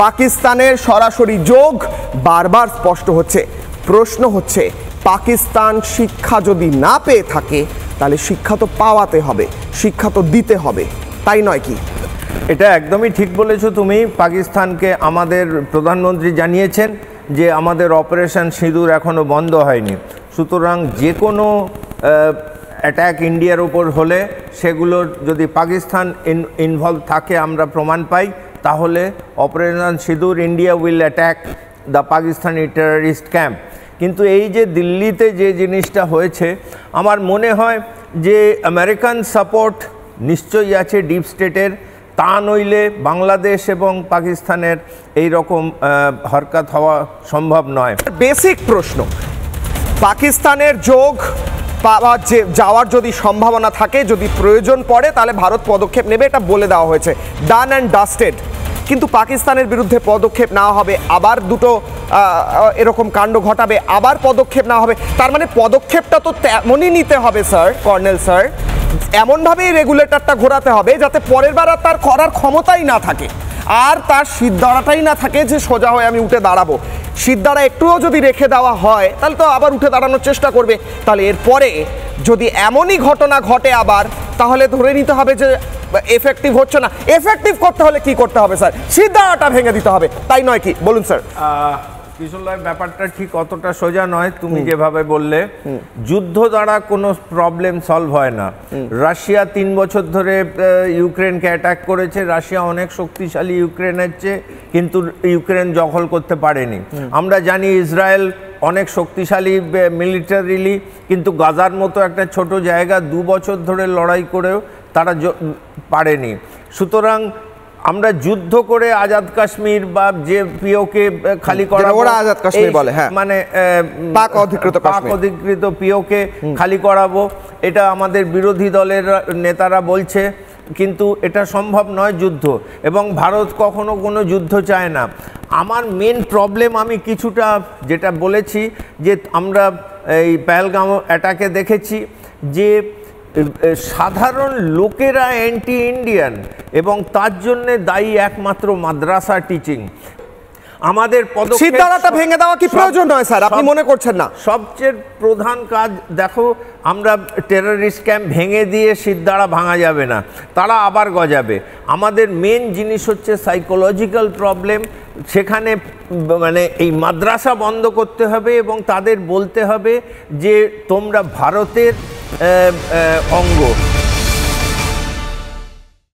পাকিস্তানের সরাসরি যোগ বারবার স্পষ্ট হচ্ছে। প্রশ্ন হচ্ছে, পাকিস্তান শিক্ষা যদি না পেয়ে থাকে তাহলে শিক্ষা তো পাওয়াতে হবে, শিক্ষা তো দিতে হবে, তাই নয় কি? এটা একদমই ঠিক বলেছো তুমি। পাকিস্তানকে আমাদের প্রধানমন্ত্রী জানিয়েছেন যে আমাদের অপারেশন সিঁদুর এখনও বন্ধ হয়নি, সুতরাং যে কোনো অ্যাটাক ইন্ডিয়ার উপর হলে সেগুলোর যদি পাকিস্তান ইনভলভ থাকে আমরা প্রমাণ পাই, তাহলে অপারেশন সিঁদুর India will attack the Pakistani terrorist camp. কিন্তু এই যে দিল্লিতে যে জিনিসটা হয়েছে, আমার মনে হয় যে আমেরিকান সাপোর্ট নিশ্চয়ই আছে ডিপ স্টেটের, তা নইলে বাংলাদেশ এবং পাকিস্তানের এই রকম হরকত হওয়া সম্ভব নয়। বেসিক প্রশ্ন, পাকিস্তানের যোগ পাওয়া যাওয়ার যদি সম্ভাবনা থাকে, যদি প্রয়োজন পড়ে, তাহলে ভারত পদক্ষেপ নেবে, এটা বলে দেওয়া হয়েছে, ডান অ্যান্ড ডাস্টেড। কিন্তু পাকিস্তানের বিরুদ্ধে পদক্ষেপ নেওয়া হবে, আবার দুটো এরকম কাণ্ড ঘটাবে, আবার পদক্ষেপ নেওয়া হবে। তার মানে পদক্ষেপটা তো তেমনই নিতে হবে স্যার, কর্নেল স্যার, এমনভাবেই রেগুলেটরটা ঘোরাতে হবে যাতে পরের বার আর তার করার ক্ষমতাই না থাকে, আর তার সিদ্ধারাটাই না থাকে যে সোজা হয়ে আমি উঠে দাঁড়াবো। সিদ্ধারা একটুও যদি রেখে দেওয়া হয় তাহলে তো আবার উঠে দাঁড়ানোর চেষ্টা করবে। তাহলে এরপরে যদি এমনই ঘটনা ঘটে আবার, তাহলে ধরে নিতে হবে যে এফেক্টিভ হচ্ছে না। এফেক্টিভ করতে হলে কি করতে হবে স্যার? সিদ্ধারাটা ভেঙে দিতে হবে, তাই নয় কি? বলুন স্যার। কিশোর, ব্যাপারটা ঠিক অতটা সোজা নয়। তুমি যেভাবে বললে, যুদ্ধ দ্বারা কোনো প্রবলেম সলভ হয় না। রাশিয়া 3 বছর ধরে ইউক্রেনকে অ্যাটাক করেছে, রাশিয়া অনেক শক্তিশালী ইউক্রেনের চেয়ে, কিন্তু ইউক্রেন দখল করতে পারেনি। আমরা জানি ইসরায়েল অনেক শক্তিশালী মিলিটারিলি, কিন্তু গাজার মতো একটা ছোট জায়গা 2 বছর ধরে লড়াই করেও তারা পারেনি। সুতরাং আমরা যুদ্ধ করে আজাদ কাশ্মীর বা যে পিওকে খালি করা, ওরা আজাদ কাশ্মীর বলে, হ্যাঁ, মানে পাক অধিকৃত পিওকে খালি করাবো, এটা আমাদের বিরোধী দলের নেতারা বলছে, কিন্তু এটা সম্ভব নয় যুদ্ধ, এবং ভারত কখনো কোনো যুদ্ধ চায় না। আমার মেন প্রবলেম, আমি কিছুটা যেটা বলেছি, যে আমরা এই পেহেলগাঁও অ্যাটাকে দেখেছি যে সাধারণ লোকেরা অ্যান্টি ইন্ডিয়ান, এবং তার জন্যে দায়ী একমাত্র মাদ্রাসা টিচিং। আমাদের সিদ্ধারাটা ভেঙে দেওয়া কি প্রয়োজন নয় স্যার? আপনি মনে করছেন না? সবচেয়ে প্রধান কাজ দেখো, আমরা টেররিস্ট ক্যাম্প ভেঙে দিয়ে সিদ্ধারা ভাঙা যাবে না, তারা আবার গজাবে। আমাদের মেন জিনিস হচ্ছে সাইকোলজিক্যাল প্রবলেম। সেখানে মানে এই মাদ্রাসা বন্ধ করতে হবে এবং তাদের বলতে হবে যে তোমরা ভারতের অঙ্গ।